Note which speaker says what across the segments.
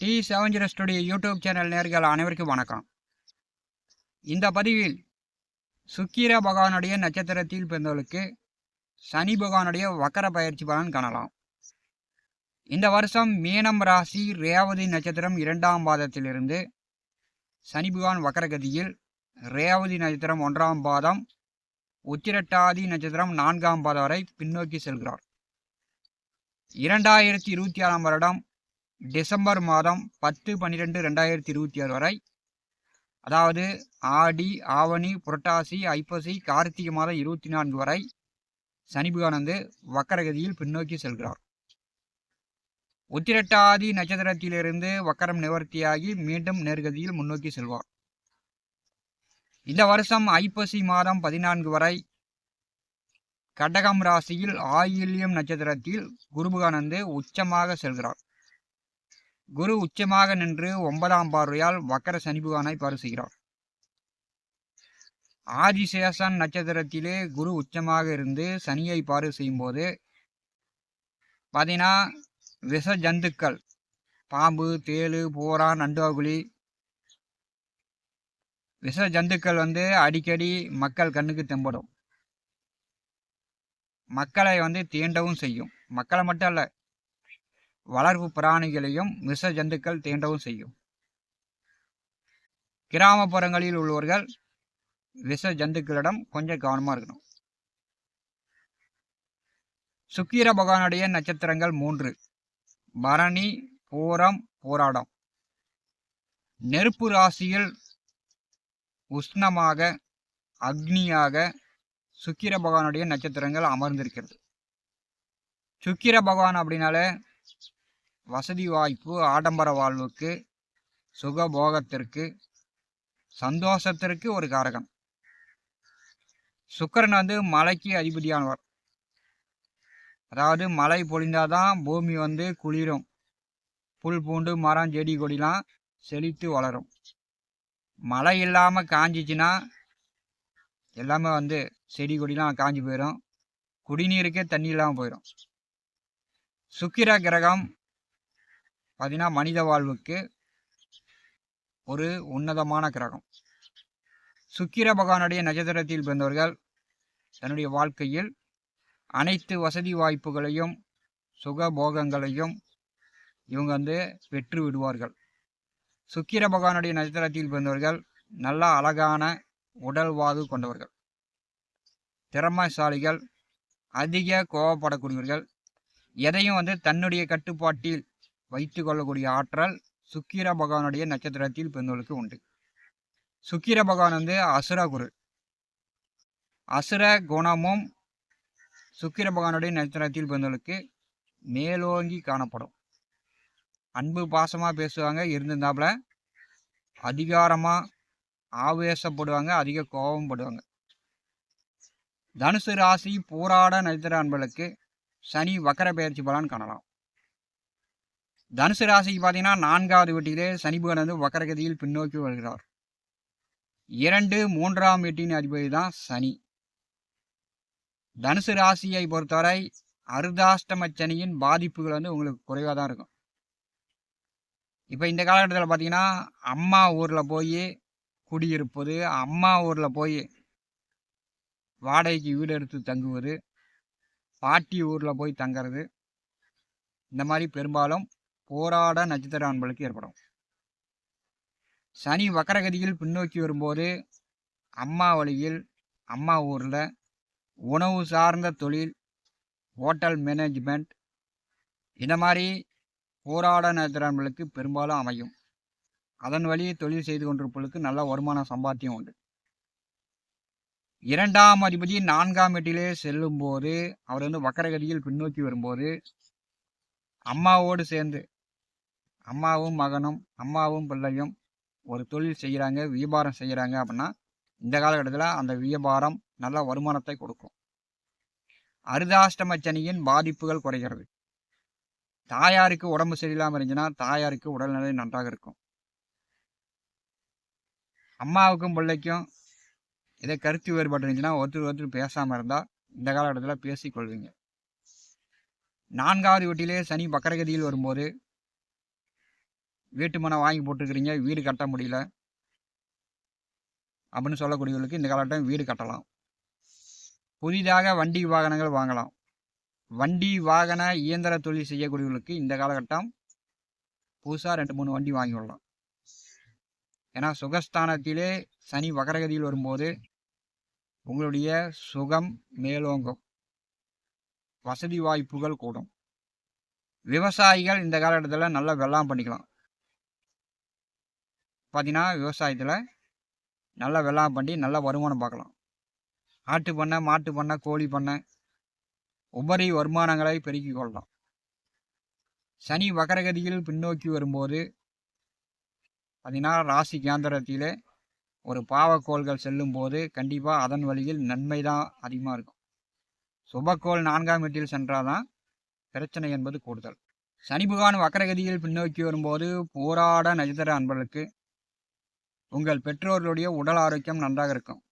Speaker 1: T7 studio YouTube channel நேர்கள் அனைவருக்கும் வணக்கம். இந்த பதிவில் சுக்கிர பகவானுடைய நட்சத்திரத்தில் பிறந்தவர்களுக்கு சனி பகவானுடைய வக்கர பயிற்சி பலன் காணலாம். இந்த வருஷம் மீனம் ராசி ரேவதி நட்சத்திரம் 2ஆம் பாதத்திலிருந்து சனி பகவான் வக்கரகதியில் ரேவதி நட்சத்திரம் 1ஆம் பாதம், உத்திரட்டாதி நட்சத்திரம் 4ஆம் பாதம் வரை பின்னோக்கி செல்கிறார். 2026ஆம் வருடம் டிசம்பர் மாதம் 10-12-2026 வரை, அதாவது ஆடி, ஆவணி, புரட்டாசி, ஐப்பசி, கார்த்திகை மாதம் 24 வரை சனி பகவான் வக்கரகதியில் பின்னோக்கி செல்கிறார். உத்திரட்டாதி நட்சத்திரத்திலிருந்து வக்கரம் நிவர்த்தியாகி மீண்டும் நேர்கதியில் முன்னோக்கி செல்வார். இந்த வருஷம் ஐப்பசி மாதம் 14 வரை கடகம் ராசியில் ஆயில்யம் நட்சத்திரத்தில் குரு பகவான் உச்சமாக செல்கிறார். குரு உச்சமாக நின்று 9ஆம் பார்வையால் வக்கர சனி பகவானை பார்வை செய்கிறார். ஆதிசேஷன் நட்சத்திரத்திலே குரு உச்சமாக இருந்து சனியை பார்வை செய்யும் போது பார்த்தீங்கன்னா விஷ ஜந்துக்கள், பாம்பு, தேளு, பூரா, நண்டுவாகுழி, விஷ ஜந்துக்கள் அடிக்கடி மக்கள் கண்ணுக்கு தென்படும். மக்களை தீண்டவும் செய்யும். மக்களை மட்டும் அல்ல, வளர்ப்பு பிராணிகளையும் விஷ ஜந்துக்கள் தீண்டவும் செய்யும். கிராமப்புறங்களில் உள்ளவர்கள் விஷ ஜந்துக்களிடம் கொஞ்சம் கவனமா இருக்கணும். சுக்கிர பகவானுடைய நட்சத்திரங்கள் 3: பரணி, பூரம், போராடம். நெருப்பு ராசியில் உஷ்ணமாக, அக்னியாக சுக்கிர பகவானுடைய நட்சத்திரங்கள் அமர்ந்திருக்கிறது. சுக்கிர பகவான் அப்படின்னாலே வசதி வாய்ப்பு, ஆடம்பர வாழ்வுக்கு, சுகபோகத்திற்கு, சந்தோஷத்திற்கு ஒரு காரகன். சுக்கிரன் மலைக்கு அதிபதியானவர். அதாவது மழை பொழிந்தாதான் பூமி குளிரும், புல் பூண்டு மரம் செடி கொடிலாம் செழித்து வளரும். மழை இல்லாமல் காஞ்சிச்சுன்னா எல்லாமே செடி கொடிலாம் காஞ்சி போயிடும், குடிநீருக்கே தண்ணி இல்லாமல் போயிடும். சுக்கிர கிரகம் பார்த்தீங்கன்னா மனித வாழ்வுக்கு ஒரு உன்னதமான கிரகம். சுக்கிர பகவானுடைய நட்சத்திரத்தில் பிறந்தவர்கள் தன்னுடைய வாழ்க்கையில் அனைத்து வசதி வாய்ப்புகளையும் சுகபோகங்களையும் இவங்க பெற்று விடுவார்கள். சுக்கிர பகவானுடைய நட்சத்திரத்தில் பிறந்தவர்கள் நல்ல அழகான உடல்வாகு கொண்டவர்கள், திறமைசாலிகள், அதிக கோபப்படக்கூடியவர்கள், எதையும் தன்னுடைய கட்டுப்பாட்டில் வைத்து கொள்ளக்கூடிய ஆற்றல் சுக்கிர பகவானுடைய நட்சத்திரத்தில் பிறந்தவர்களுக்கு உண்டு. சுக்கிர பகவான் அசுர குரு. அசுர குணமும் சுக்கிர பகவானுடைய நட்சத்திரத்தில் பிறந்தவர்களுக்கு மேலோங்கி காணப்படும். அன்பு பாசமாக பேசுவாங்க, இருந்திருந்தாப்புல அதிகாரமாக ஆவேசப்படுவாங்க, அதிக கோபம் படுவாங்க. தனுசு ராசி போராட நட்சத்திர அன்பர்களுக்கு சனி வக்கர பயிற்சி பலன் காணலாம். தனுசு ராசிக்கு பார்த்தீங்கன்னா 4வது வீட்டிலே சனி பகவான் வக்கரகதியில் பின்னோக்கி வருகிறார். 2, 3ஆம் வீட்டின் அதிபதி தான் சனி. தனுசு ராசியை பொறுத்தவரை அர்த்தாஷ்டம சனியின் பாதிப்புகள் உங்களுக்கு குறைவாக தான் இருக்கும். இப்போ இந்த காலகட்டத்தில் பார்த்தீங்கன்னா அம்மா ஊரில் போய் குடியிருப்பது, அம்மா ஊரில் போய் வாடகைக்கு வீடு எடுத்து தங்குவது, பாட்டி ஊரில் போய் தங்கிறது, இந்த மாதிரி பெரும்பாலும் போராட நட்சத்திர அன்பர்களுக்கு ஏற்படும். சனி வக்கரகதியில் பின்னோக்கி வரும்போது அம்மா வழியில், அம்மா ஊரில் உணவு சார்ந்த தொழில், ஹோட்டல் மேனேஜ்மெண்ட், இந்த மாதிரி போராட நட்சத்திர அன்பர்களுக்கு பெரும்பாலும் அமையும். அதன் வழி தொழில் செய்து கொண்டிருப்பவர்களுக்கு நல்ல வருமான சம்பாத்தியம் உண்டு. 2ஆம் அதிபதி 4ஆம் வீட்டிலே செல்லும் போது அவர் வக்கரகதியில் பின்னோக்கி வரும்போது அம்மாவோடு சேர்ந்து அம்மாவும் மகனும், அம்மாவும் பிள்ளையும் ஒரு தொழில் செய்கிறாங்க, வியாபாரம் செய்கிறாங்க அப்படின்னா இந்த காலகட்டத்தில் அந்த வியாபாரம் நல்ல வருமானத்தை கொடுக்கும். அர்த்தாஷ்டம சனியின் பாதிப்புகள் குறைகிறது. தாயாருக்கு உடம்பு சரியில்லாமல் இருந்துச்சுன்னா தாயாருக்கு உடல்நிலை நன்றாக இருக்கும். அம்மாவுக்கும் பிள்ளைக்கும் இதே கருத்து வேறுபாடு இருந்துச்சுன்னா ஒருத்தர் பேசாமல் இருந்தால் இந்த காலகட்டத்தில் பேசிக்கொள்வீங்க. 4வது வீட்டிலே சனி வக்கரகதியில் வரும்போது வீட்டு மனை வாங்கி போட்டுருக்கிறீங்க, வீடு கட்ட முடியல அப்படின்னு சொல்லக்கூடியவர்களுக்கு இந்த காலகட்டம் வீடு கட்டலாம். புதிதாக வண்டி வாகனங்கள் வாங்கலாம். வண்டி வாகன இயந்திர தொழில் செய்யக்கூடியவர்களுக்கு இந்த காலகட்டம் புதுசாக 2-3 வண்டி வாங்கி விடலாம். ஏன்னா சுகஸ்தானத்திலே சனி வக்கரகதியில் வரும்போது உங்களுடைய சுகம் மேலோங்கும், வசதி வாய்ப்புகள் கூடும். விவசாயிகள் இந்த காலகட்டத்தில் நல்லா வெள்ளாம் பண்ணிக்கலாம். பார்த்தீங்கன்னா விவசாயத்தில் நல்லா வெள்ளாம் பண்ணி நல்லா வருமானம் பார்க்கலாம். ஆட்டு பண்ணை, மாட்டு பண்ணை, கோழி பண்ணை, உபரி வருமானங்களை பெருக்கிக் கொள்ளலாம். சனி வக்கரகதியில் பின்னோக்கி வரும்போது பார்த்தீங்கன்னா ராசி கேந்திரத்திலே ஒரு பாவக்கோள்கள் செல்லும் போது கண்டிப்பாக அதன் வழியில் நன்மை தான் அதிகமாக இருக்கும். சுபக்கோள் 4ஆம் வீட்டில் சென்றால் தான் பிரச்சனை என்பது கூடுதல். சனி பகவான் வக்கரகதியில் பின்னோக்கி வரும்போது போராட நட்சத்திர அன்பர்களுக்கு உங்கள் பெற்றோர்களுடைய உடல் ஆரோக்கியம் நன்றாக இருக்கும்.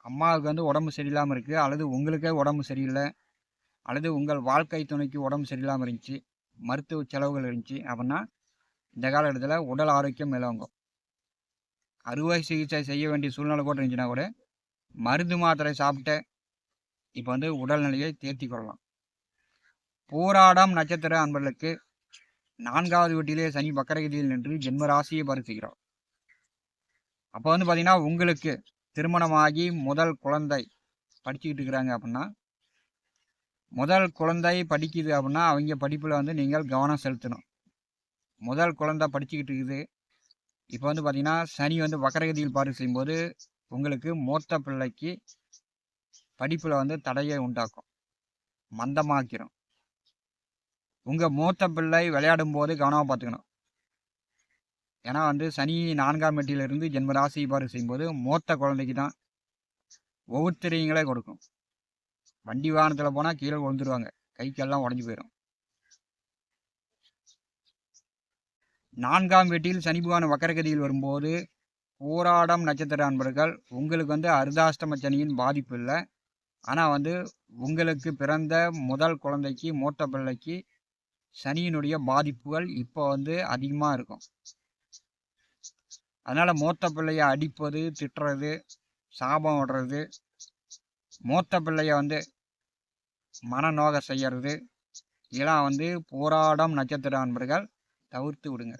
Speaker 1: அம்மாவுக்கு உடம்பு சரியில்லாமல் இருக்குது, அல்லது உங்களுக்கே உடம்பு சரியில்லை, அல்லது உங்கள் வாழ்க்கை துணைக்கு உடம்பு சரியில்லாமல் இருந்துச்சு, மருத்துவ செலவுகள் இருந்துச்சு அப்படின்னா இந்த காலகட்டத்தில் உடல் ஆரோக்கியம் மேலோங்கும். அறுவை சிகிச்சை செய்ய வேண்டிய சூழ்நிலை கூட இருந்துச்சுன்னா கூட மருந்து மாத்திரை சாப்பிட்டு இப்போ உடல்நிலையை தேர்த்தி கொள்ளலாம். போராடம் நட்சத்திர அன்பர்களுக்கு 4வது வீட்டிலே சனி வக்கரகதியில் நின்று ஜென்ம ராசியை பரிசுகிறார். அப்போ பார்த்தீங்கன்னா உங்களுக்கு திருமணமாகி முதல் குழந்தை படிச்சுக்கிட்டு இருக்கிறாங்க அப்படின்னா, முதல் குழந்தை படிக்குது அப்படின்னா அவங்க படிப்பில் நீங்கள் கவனம் செலுத்தணும். முதல் குழந்தை படிச்சுக்கிட்டு இருக்குது, இப்போ பார்த்தீங்கன்னா சனி வக்கரகதியில் பார்வை செய்யும்போது உங்களுக்கு மூத்த பிள்ளைக்கு படிப்பில் தடையை உண்டாக்கும், மந்தமாக்கிறோம். உங்கள் மூத்த பிள்ளை விளையாடும் போது கவனமாக பார்த்துக்கணும். ஏன்னா சனி 4ஆம் வீட்டிலிருந்து ஜென்ம ராசி பார்வை செய்யும்போது மூத்த குழந்தைக்கு தான் ஒவ்வொருத்தரையுங்களே கொடுக்கும். வண்டி வாகனத்தில் போனால் கீழே விழுந்துருவாங்க, கைக்கெல்லாம் உடஞ்சி போயிடும். 4ஆம் வீட்டில் சனி பகவான் வக்கரகதியில் வரும்போது போராடம் நட்சத்திர அன்பர்கள் உங்களுக்கு அர்த்தாஷ்டம சனியின் பாதிப்பு இல்லை. ஆனால் உங்களுக்கு பிறந்த முதல் குழந்தைக்கு மூத்த பிள்ளைக்கு சனியினுடைய பாதிப்புகள் இப்போ அதிகமாக இருக்கும். அதனால் மூத்த பிள்ளையை அடிப்பது, திட்டுறது, சாபம் விடுறது, மூத்த பிள்ளைய மனநோக செய்யறது, இதெல்லாம் போராடம் நட்சத்திர அன்பர்கள் தவிர்த்து விடுங்க.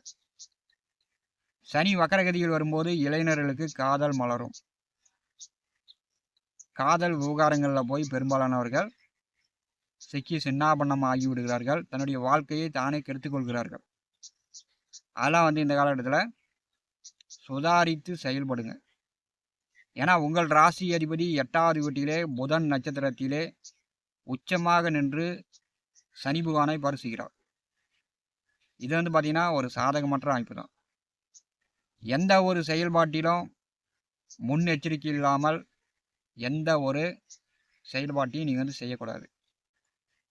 Speaker 1: சனி வக்கரகதியில் வரும்போது இளைஞர்களுக்கு காதல் மலரும். காதல் விவகாரங்களில் போய் பெரும்பாலானவர்கள் சிக்கி சின்னாபண்ணம் ஆகிவிடுகிறார்கள், தன்னுடைய வாழ்க்கையை தானே கெடுத்துக்கொள்கிறார்கள். அதெல்லாம் இந்த காலகட்டத்தில் சுதாரித்து செயல்படுங்க. ஏன்னா உங்கள் ராசி அதிபதி 8வது வீட்டிலே புதன் நட்சத்திரத்திலே உச்சமாக நின்று சனி பகவானை பரிசுகிறார். இது பார்த்தீங்கன்னா ஒரு சாதகமற்ற அமைப்பு தான். எந்த ஒரு செயல்பாட்டிலும் முன்னெச்சரிக்கை இல்லாமல் எந்த ஒரு செயல்பாட்டையும் நீங்கள் செய்யக்கூடாது.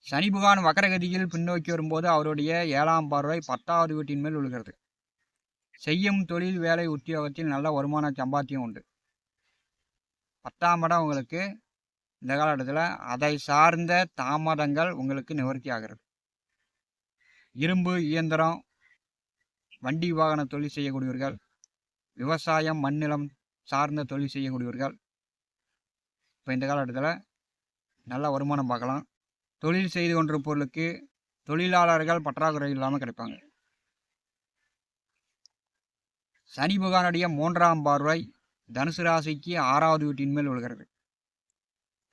Speaker 1: சனி பகவான் வக்கரகதியில் பின்னோக்கி வரும்போது அவருடைய 7ஆம் பார்வை 10வது வீட்டின் மேல் விழுகிறது. செய்யும் தொழில், வேலை, உத்தியோகத்தில் நல்ல வருமான சம்பாத்தியம் உண்டு. 10ஆம் இடம் உங்களுக்கு இந்த காலகட்டத்தில் அதை சார்ந்த தாமதங்கள் உங்களுக்கு நிவர்த்தி ஆகிறது. இரும்பு, இயந்திரம், வண்டி வாகன தொழில் செய்யக்கூடியவர்கள், விவசாயம், மண்ணிலம் சார்ந்த தொழில் செய்யக்கூடியவர்கள் இப்போ இந்த காலகட்டத்தில் நல்ல வருமானம் பார்க்கலாம். தொழில் செய்து கொண்டிருப்பவர்களுக்கு தொழிலாளர்கள் பற்றாக்குறை இல்லாமல் கிடைப்பாங்க. சனி பகவானுடைய 3ஆம் பார்வை தனுசு ராசிக்கு 6வது வீட்டின் மேல் விழுகிறது.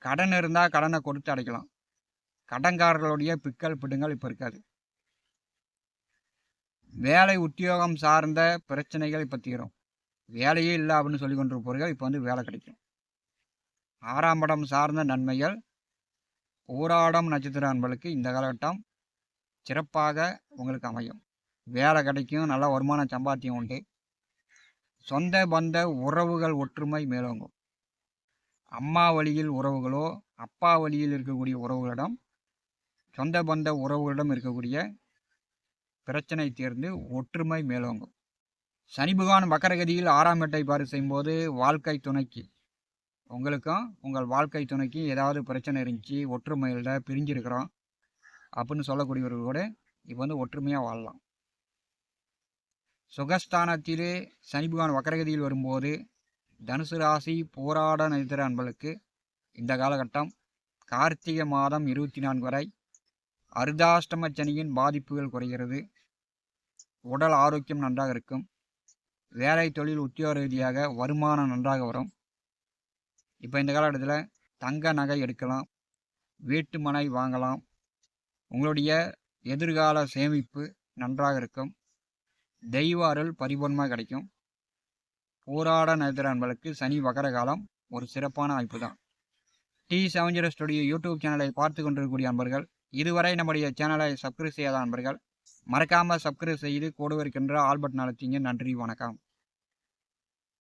Speaker 1: கடன் இருந்தால் கடனை கொடுத்து அடைக்கலாம். கடன்காரர்களுடைய பிக்கல் பிடுங்கள் இப்போ இருக்காது. வேலை, உத்தியோகம் சார்ந்த பிரச்சனைகள் இப்போ தீரும். வேலையே இல்லை அப்படின்னு சொல்லி கொண்டிருப்பவர்கள் இப்போ வேலை கிடைக்கும். 6ஆம் இடம் சார்ந்த நன்மைகள் போராடம் நட்சத்திர அன்பர்களுக்கு இந்த காலகட்டம் சிறப்பாக உங்களுக்கு அமையும். வேலை கிடைக்கும், நல்ல வருமான சம்பாத்தியம் உண்டு. சொந்த பந்த உறவுகள் ஒற்றுமை மேலோங்கும். அம்மா வழியில் உறவுகளோ, அப்பா வழியில் இருக்கக்கூடிய உறவுகளிடம், சொந்த பந்த உறவுகளிடம் இருக்கக்கூடிய பிரச்சனை தீர்ந்து ஒற்றுமை மேலோங்கும். சனி பகவான் வக்கரகதியில் 6ஆம் வீட்டை பார்வை செய்யும்போது வாழ்க்கை துணைக்கு, உங்களுக்கும் உங்கள் வாழ்க்கை துணைக்கு ஏதாவது பிரச்சனை இருந்துச்சு, ஒற்றுமையில் பிரிஞ்சிருக்கிறோம், அப்படின்னு சொல்லக்கூடியவர்கள் கூட இப்போ வந்து ஒற்றுமையாக வாழலாம். சுகஸ்தானத்திலே சனி பகவான் வக்கரகதியில் வரும்போது தனுசு ராசி போராட நட்சத்திர அன்பர்களுக்கு இந்த காலகட்டம் கார்த்திகை மாதம் 24 வரை அர்த்தாஷ்டம சனியின் பாதிப்புகள் குறைகிறது. உடல் ஆரோக்கியம் நன்றாக இருக்கும். வேலை தொழில் உத்தியோக ரீதியாக வருமானம் நன்றாக வரும். இப்போ இந்த காலகட்டத்தில் தங்க நகை எடுக்கலாம், வீட்டு மனை வாங்கலாம். உங்களுடைய எதிர்கால சேமிப்பு நன்றாக இருக்கும். தெய்வ அருள் பரிபூர்ணமாக கிடைக்கும். போராட நட்சத்திர அன்பர்களுக்கு சனி வக்கர காலம் ஒரு சிறப்பான வாய்ப்பு தான். T70 ஸ்டுடியோ யூடியூப் சேனலை பார்த்து கொண்டிருக்கக்கூடிய அன்பர்கள், இதுவரை நம்முடைய சேனலை சப்ஸ்கிரைப் செய்யாத அன்பர்கள் மறக்காமல் சப்ஸ்கிரைப் செய்து கூட இருக்கின்ற ஆல் பட்டன் அழுத்திங்க. நன்றி, வணக்கம்.